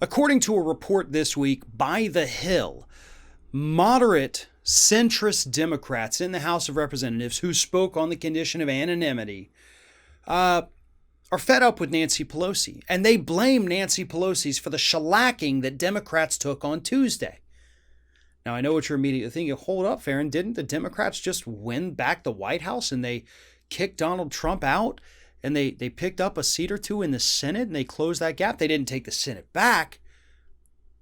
According to a report this week by The Hill, moderate centrist Democrats in the House of Representatives who spoke on the condition of anonymity are fed up with Nancy Pelosi, and they blame Nancy Pelosi's for the shellacking that Democrats took on Tuesday. Now, I know what you're immediately thinking. Hold up, Farron. Didn't the Democrats just win back the White House and they kicked Donald Trump out and they picked up a seat or two in the Senate and they closed that gap? They didn't take the Senate back,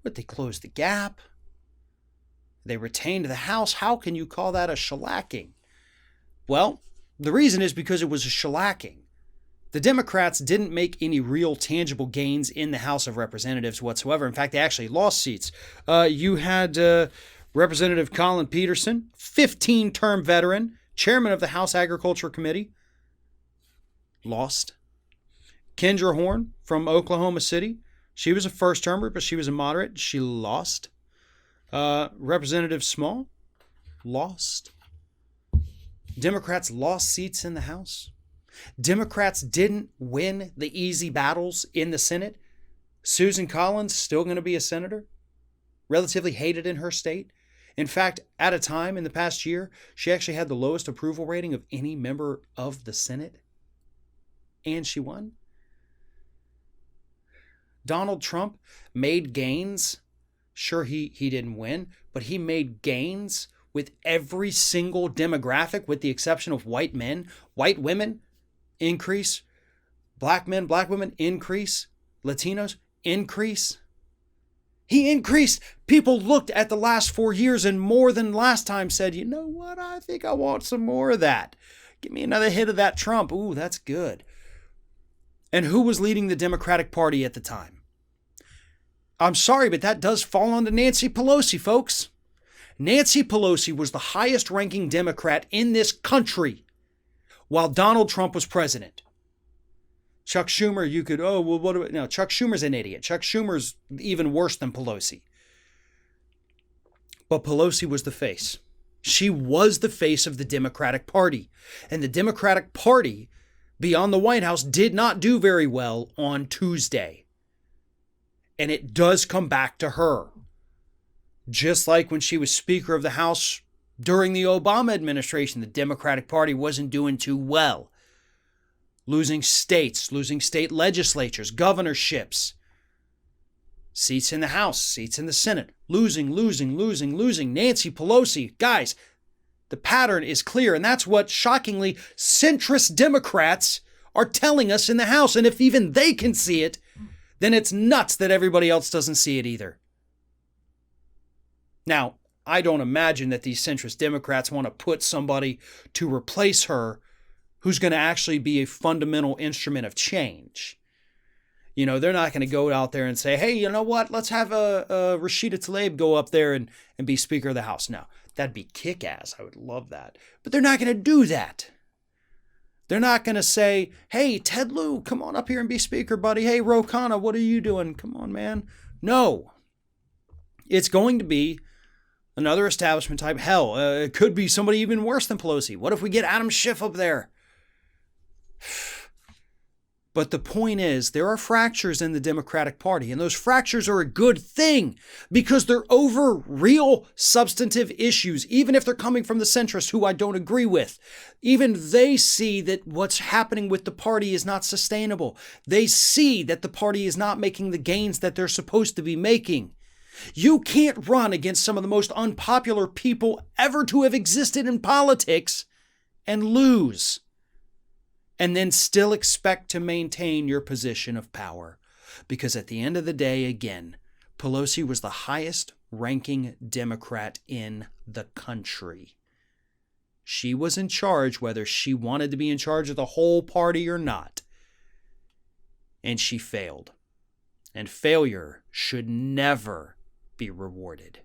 but they closed the gap. They retained the House. How can you call that a shellacking? Well, the reason is because it was a shellacking. The Democrats didn't make any real tangible gains in the House of Representatives whatsoever. In fact, they actually lost seats. You had Representative Colin Peterson, 15-term veteran, chairman of the House Agriculture Committee, lost. Kendra Horn from Oklahoma City, she was a first-termer, but she was a moderate. She lost. Representative Small, lost. Democrats lost seats in the House. Democrats didn't win the easy battles in the Senate. Susan Collins still going to be a senator, relatively hated in her state. In fact, at a time in the past year, she actually had the lowest approval rating of any member of the Senate, and she won. Donald Trump made gains. Sure, he didn't win, but he made gains with every single demographic, with the exception of white men. White women increase. Black men, black women increase. Latinos increase. He increased. People looked at the last 4 years and more than last time said, you know what? I think I want some more of that. Give me another hit of that Trump. Ooh, that's good. And who was leading the Democratic Party at the time? I'm sorry, but that does fall onto Nancy Pelosi, folks. Nancy Pelosi was the highest ranking Democrat in this country while Donald Trump was president. Chuck Schumer, you could, no, Chuck Schumer's an idiot. Chuck Schumer's even worse than Pelosi. But Pelosi was the face. She was the face of the Democratic Party. And the Democratic Party, beyond the White House, did not do very well on Tuesday. And it does come back to her. Just like when she was Speaker of the House during the Obama administration, the Democratic Party wasn't doing too well. Losing states, losing state legislatures, governorships, seats in the House, seats in the Senate, losing. Nancy Pelosi, guys, the pattern is clear. And that's what, shockingly, centrist Democrats are telling us in the House. And if even they can see it, then it's nuts that everybody else doesn't see it either. Now, I don't imagine that these centrist Democrats want to put somebody to replace her who's going to actually be a fundamental instrument of change. You know, they're not going to go out there and say, hey, you know what? Let's have Rashida Tlaib go up there and be Speaker of the House. No, that'd be kick-ass. I would love that. But they're not going to do that. They're not going to say, hey, Ted Lieu, come on up here and be Speaker, buddy. Hey, Ro Khanna, what are you doing? Come on, man. No. It's going to be another establishment type. Hell, it could be somebody even worse than Pelosi. What if we get Adam Schiff up there? But the point is, there are fractures in the Democratic Party, and those fractures are a good thing because they're over real substantive issues, even if they're coming from the centrists who I don't agree with. Even they see that what's happening with the party is not sustainable. They see that the party is not making the gains that they're supposed to be making. You can't run against some of the most unpopular people ever to have existed in politics and lose, and then still expect to maintain your position of power. Because at the end of the day, again, Pelosi was the highest ranking Democrat in the country. She was in charge whether she wanted to be in charge of the whole party or not. And she failed. And failure should never be rewarded.